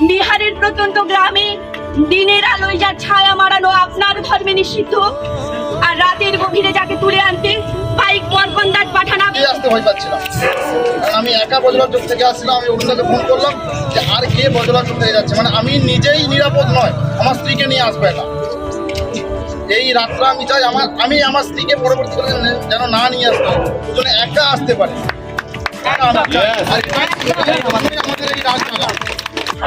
বিহারের প্রত্যন্ত গ্রামে দিনের আলোয় যা ছায়া মারানো আপনার ধর্মে নিষিদ্ধ, আর রাতের গভীরে যাকে তুলে আনতে বাইক মরকন্দাজ পাঠানো আসতে ভয় পাচ্ছিলাম। কারণ আমি একা বজলা চোখ থেকে আসছিলাম। আমি অরুণদাকে ফোন করলাম যে আর কে বজলা চোখ থেকে যাচ্ছে, মানে আমি নিজেই নিরাপদ নয়, আমার স্ত্রীকে নিয়ে আসবে না। এই রাতটা আমি চাই আমি আমার স্ত্রীকে পরবর্তীকালে যেন না নিয়ে আসতে হয়, দুজনে একা আসতে পারে। আমাদের এই রাজধানী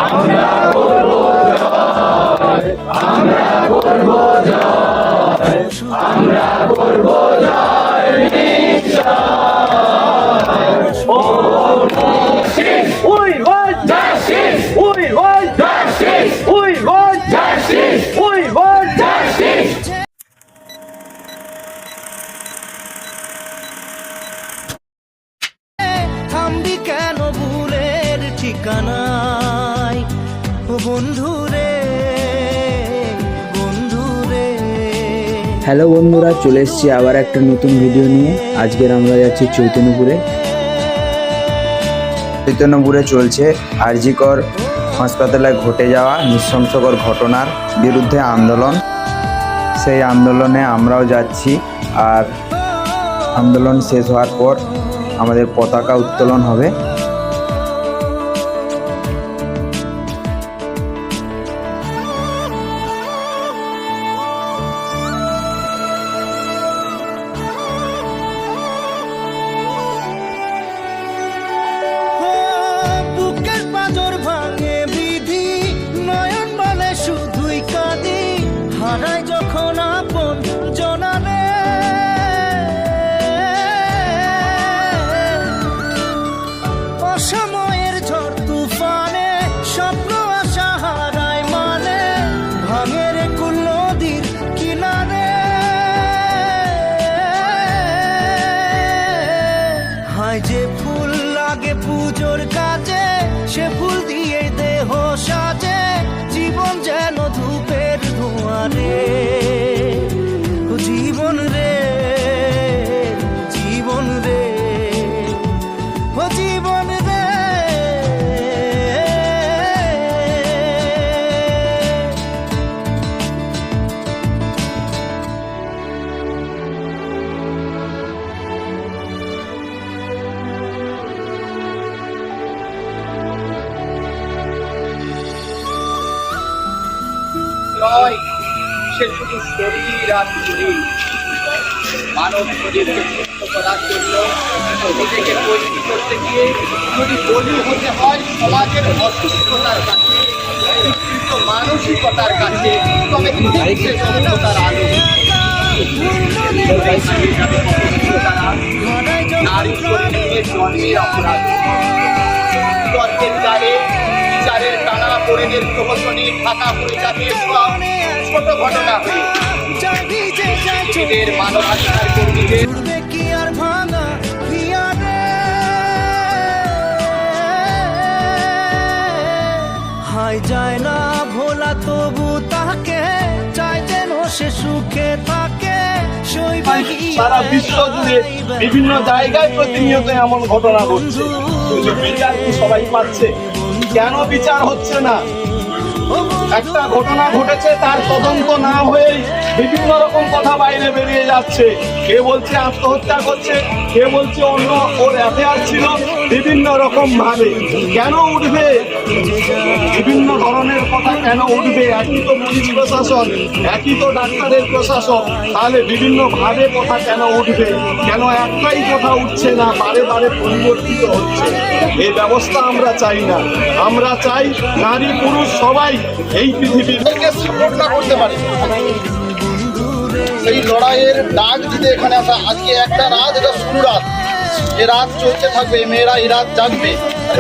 আমরা করবো জয়, আমরা করবো জয়, আমরা করবো জয় নিশ্চয়। We want justice, we want justice, we want justice, we want justice. থামবি কেন ভুলের ঠিকানায়, বন্ধুরে বন্ধুরে। হ্যালো বন্ধুরা, চলে এসেছি আবার একটা নতুন ভিডিও নিয়ে। আজকের আমরা যাচ্ছি চৈতন্যপুরে চলছে আরজি কর হাসপাতালে ঘটে যাওয়া নৃশংসকর ঘটনার বিরুদ্ধে আন্দোলন। সেই আন্দোলনে আমরাও যাচ্ছি, আর আন্দোলন শেষ হওয়ার পর আমাদের পতাকা উত্তোলন হবে। বুকের পাঁজর ভাঙে বিধি, নয়ন বলে শুধুই কাঁদি, হারায় যখন আপন জনারে। অসময়ের ঝড় তুফানে স্বপ্ন আশা হারায় মানে, ভাঙে রে কুল নদীর কিনারে। হায় যে ফুল লাগে পুজোর কাজে, সে ফুল দিয়ে দেহ সাজে, জীবন যেন ধূপের ধোঁয়ারে। ও জীবন রে জীবন রে, ও জীবন রে। নয়, সে শুধু শরীর আর শরীর। মানব শরীরকে সুস্থ করার জন্য নিজেকে তৈরি করতে গিয়ে যদি বলি হতে হয় সমাজের অসুস্থতার কাছে, কিন্তু মানসিকতার কাছে, তবে সে সভ্যতার আলো। নারী শরীরে জন্মের অপরাধ, তর্কের জালে বিচারের টানা পড়েনের প্রহসনী ঢাকা পড়ে যাবে সব ছোট ঘটনা হয়ে। নিজেদের মানবাধিকার কর্মীদের জুড়বে কি আর ভাঙা হিয়ারে। হায় যায় না ভোলা তবু তাকে, চাই যেন সে সুখে থাকে। সারা বিশ্ব জুড়ে বিভিন্ন জায়গায় প্রতিনিয়ত এমন ঘটনা ঘটছে, কিন্তু বিচার কি সবাই পাচ্ছে? কেন বিচার হচ্ছে না? একটা ঘটনা ঘটেছে, তার তদন্ত না হয়েই বিভিন্ন রকম কথা বাইরে বেরিয়ে যাচ্ছে। কে বলছে আত্মহত্যা করছে, কে বলছে অন্য ওর অ্যাফেয়ার ছিল। বিভিন্ন রকম ভাবে কেন উঠবে? বিভিন্ন ধরনের কথা কেন উঠবে? একই তো পুলিশ প্রশাসন, একই তো ডাক্তারের প্রশাসন, তাহলে বিভিন্ন ভাবে কথা কেন উঠবে? কেন একটাই কথা উঠছে না, বারে বারে পরিবর্তিত হচ্ছে? এই ব্যবস্থা আমরা চাই না। আমরা চাই নারী পুরুষ সবাই এই পৃথিবীর সাপোর্ট না করতে পারে। সেই লড়াইয়ের ডাক দিতে এখানে আসা। আজকে একটা রাত, এটা শুরু রাত, এ রাত চলতে থাকবে। মেয়েরা এই রাত জাগবে,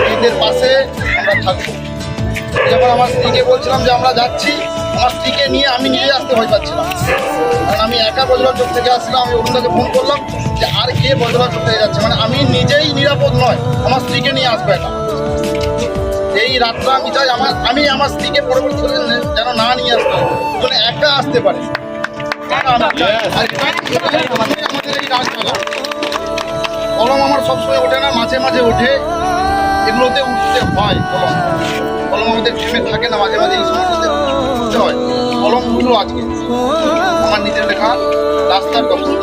মেয়েদের পাশে আমরা থাকবো। যখন আমার স্ত্রীকে বলছিলাম যে আমরা যাচ্ছি, আমার স্ত্রীকে নিয়ে আমি নিজে আসতে ভয় পাচ্ছিলাম। কারণ আমি একা বজলা চোখ থেকে আসছিলাম। আমি অরুণদাকে ফোন করলাম যে আর কে বজলা চোখ থেকে যাচ্ছে, মানে আমি নিজেই নিরাপদ নয়, আমার স্ত্রীকে নিয়ে আসবে না। এই রাতটা আমি চাই আমি আমার স্ত্রীকে পরবর্তীকালে যেন না নিয়ে আসতে হয়, দুজনে একা আসতে পারে। আমাদের এই রাজধানী কলম আমার সবসময় ওঠে না, মাঝে মাঝে ওঠে। এগুলোতে উঠতে হয়। কলম আমাদের নেমে থাকে না মাঝে মাঝে এই সময়টাতে বুঝতে হয় কলম উঠলো আজকে আমার নিজের লেখা রাস্তার দখল।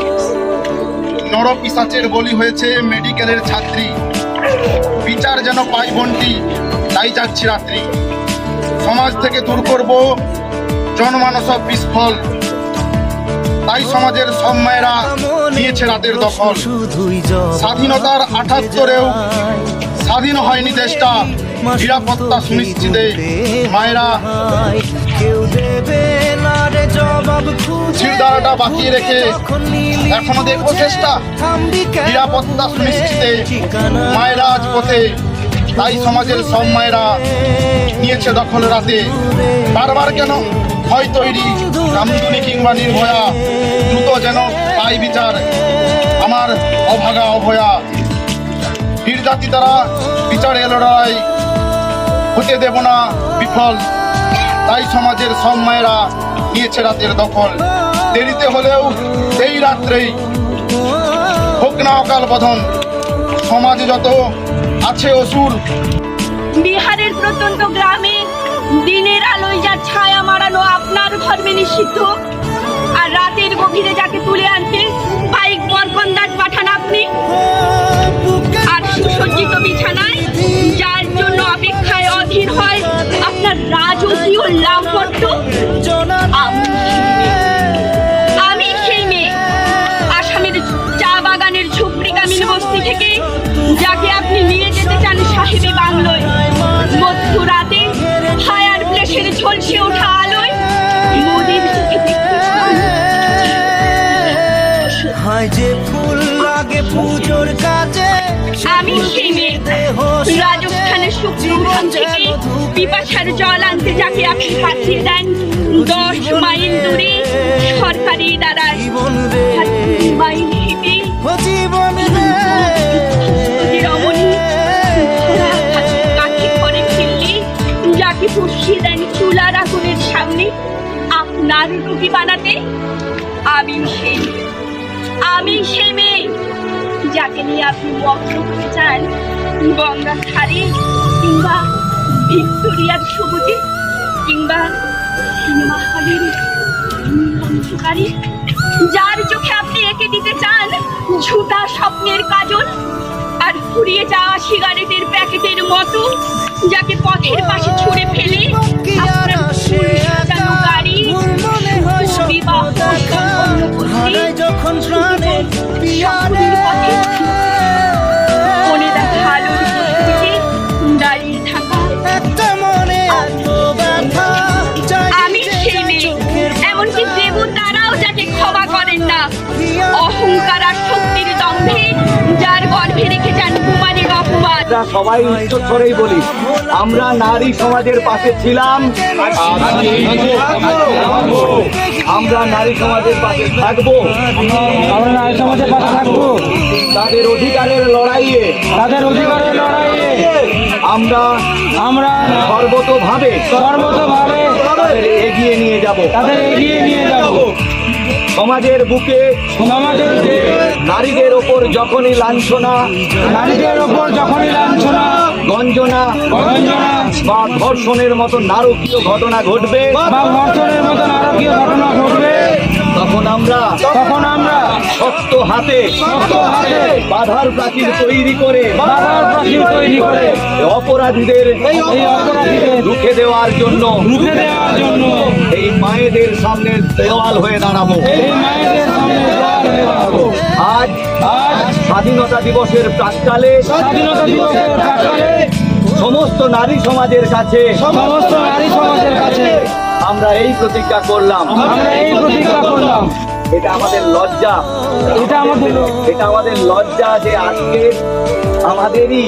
নরপিশাচের বলি হয়েছে মেডিকেলের ছাত্রী, বিচার যেন পাই বন্টি, তাই যাচ্ছি রাত্রি। সমাজ থেকে দূর করব জনমানস বিস্ফল, তাই সমাজের সব মায়েরা নিয়েছে রাতের দখল। স্বাধীনতার 78-এও স্বাধীন হয়নি দেশটা, নিরাপত্তা সুনিশ্চিতে মায়েরা শিরদাঁড়াটা বাঁকিয়ে রেখে এখনো দেখবো চেষ্টা, নিরাপত্তা সুনিশ্চিতে মায়েরা আজ পথে, তাই সমাজের সব মায়েরা নিয়েছে দখল রাতে। বারবার কেন হয় তৈরি রামধুনি কিংবা নির্ভয়া, দ্রুত যেন পাই বিচার আমার অভাগা অভয়া। নির্যাতি তারা বিচারে লড়াই হতে দেব না বিফল, তাই সমাজের সব মায়েরা নিয়েছে রাতের দখল। দেরিতে হলেও এই রাত্রেই হোক না অকাল বোধন, সমাজে যত আছে অসুর। বিহারের প্রত্যন্ত গ্রামে দিনের আলোয় যার ছায়া মারানো আপনার ধর্মে নিষিদ্ধ, আর রাতের গভীরে যাকে তুলে আনতে পাইক মরকন্দাজ পাঠান আপনি। আর সুসজ্জিত বিছানায় যার জন্য অপেক্ষায় অধীর হয় আপনার রাজকীয় লাম্পট্য। আমি সেই মেয়ে, আসামের চা বাগানের ঝুপড়ি কামিল বস্তি থেকে যাকে আপনি নিয়ে যেতে চান সাহেবী বাংলোয়। মধ্য রাতে ফায়ার প্লেসের ঝলসে ওঠা আলোয় মোদির চোখে দেখতে চান। যে ফুল লাগে পুজোর কাজে, আমি সেই মেয়ে, রাজস্থানের শুক্রগ্রাম থেকে পিপাসার জল আনতে যাকে আপনি পাঠিয়ে দেন 10 মাইল দূরে সরকারি দ্বারায়। আর 2 মাইল হেঁটে জীবন রমণী কাঠি করে ফেললে যাকে বসিয়ে দেন চুলার আগুনের সামনে আপনার রুটি বানাতে। আমি সেই মেয়ে, আমি সেই মেয়ে যাকে নিয়ে আপনি মগ্ন হতে চান গঙ্গার ধারে কিংবা ভিক্টোরিয়ার সবুজে কিংবা সিনেমা হলের অন্ধকারে, যার চোখে আপনি এঁকে দিতে চান ঝুটা স্বপ্নের কাজল আর ফুরিয়ে যাওয়া সিগারেটের প্যাকেটের মতো, যাকে পথের পাশে ছুঁড়ে ফেলে আপনার ফুল সাজানো গাড়ি বিবাহ যখন প্রাণে শহরের পথে মনে দেখা আলোর দিকে দাঁড়িয়ে থাকা একটা মনে এত ব্যথা, আমি সেই মেয়ে, এমনকি দেবতারাও যাকে ক্ষমা করেন না অহংকার আর শক্তির দম্ভে যার গর্ভে রেখে যান কুমারীর অপবাদ। আমরা সবাই উচ্চ স্বরেই বলি, আমরা নারী সমাজের পাশে ছিলাম, আমরা নারী সমাজের পাশে থাকবো, আমরা নারী সমাজের পাশে থাকবো। তাদের অধিকারের লড়াইয়ে, তাদের অধিকারের লড়াইয়ে আমরা সর্বতোভাবে তাদের এগিয়ে নিয়ে যাব, তাদের এগিয়ে নিয়ে যাব। সমাজের বুকে নারীদের ওপর যখনই লাঞ্ছনা, গঞ্জনা বা ধর্ষণের মতো নারকীয় ঘটনা ঘটবে, তখন আমরা শক্ত হাতে বাধার প্রাচীর তৈরি করে অপরাধীদের রুখে দেওয়ার জন্য এই মায়েদের সামনে দেওয়াল হয়ে দাঁড়াবো। আজ স্বাধীনতা দিবসের প্রাক্কালে সমস্ত নারী সমাজের কাছে আমরা এই প্রতিজ্ঞা করলাম, এটা আমাদের লজ্জা, এটা আমাদের লজ্জা যে আজকে আমাদেরই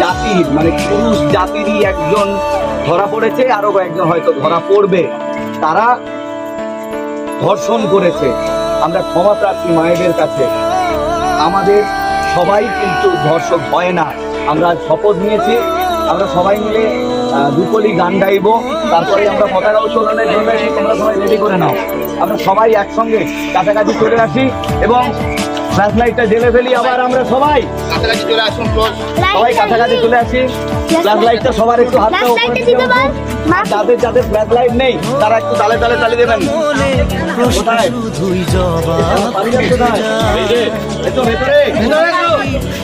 জাতির মানে পুরুষ জাতিরই একজন ধরা পড়েছে, আরো একজন হয়তো ধরা পড়বে, তারা ধর্ষণ করেছে। আমরা ক্ষমা প্রার্থী মায়েদের কাছে, আমাদের সবাই কিন্তু ধর্ষক হয় না। আমরা শপথ নিয়েছি, আমরা সবাই মিলে দুকলি গান গাইবো, তারপরে আমরা পতাকা উত্তোলনের জন্য তোমরা সবাই রেডি করে নাও। আমরা সবাই একসঙ্গে কাছাকাছি চলে আসি এবং ফ্ল্যাশ লাইটটা জ্বেলে ফেলি। আবার আমরা সবাই কাছাকাছি চলে আসুন, সবাই কাছাকাছি চলে আসি। ফ্ল্যাশ লাইটটা সবার একটু হাতটা Flash উপরে light-টা দিতে বল। মা। যাদের যাদের ফ্ল্যাশ লাইট নেই তারা একটু তালে তালে চালিয়ে দেবেন। মনে প্রশ্ন কোথায়? শুধুই জবাব পানি যাচ্ছে কোথায়? এই যে, এই তো ভেতরে, ভেতরে একটু।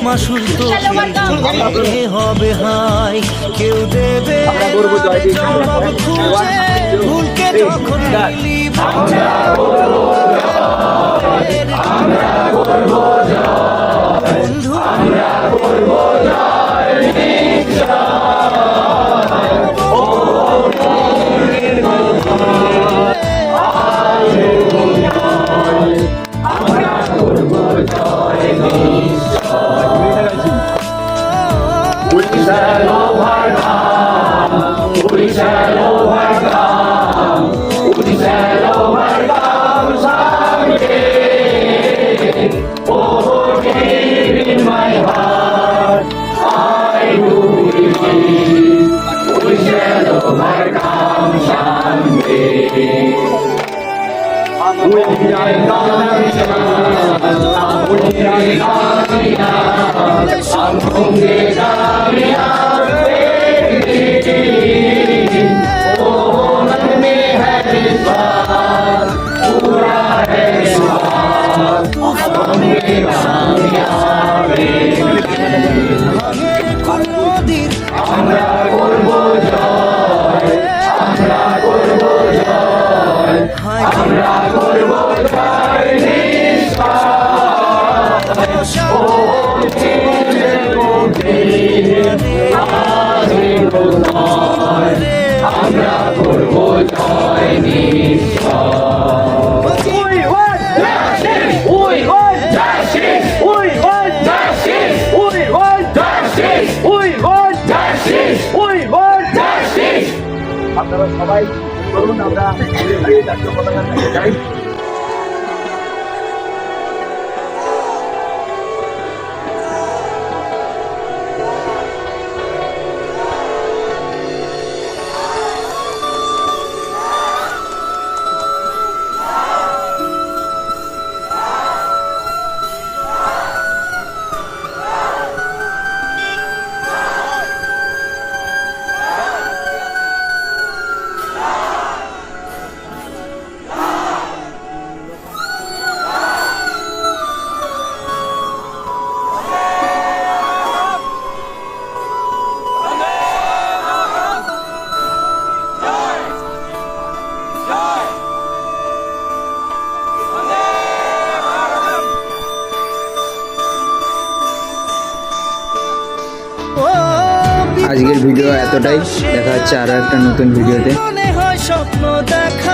মাসুল তো চলো, বাবা। কে হবে হাই কেউ দেবে আমরা করবো জয় দিন। জবাব খুঁজে ভুলকে যখন Start. মিলিব বন্ধু নদীর আপনারা সবাই করুন, আমরা জাতীয় পতাকা নিয়ে যাই। আজকের ভিডিও এতটাই, দেখা হচ্ছে আরো একটা নতুন ভিডিওতে। মনে হয় স্বপ্ন দেখা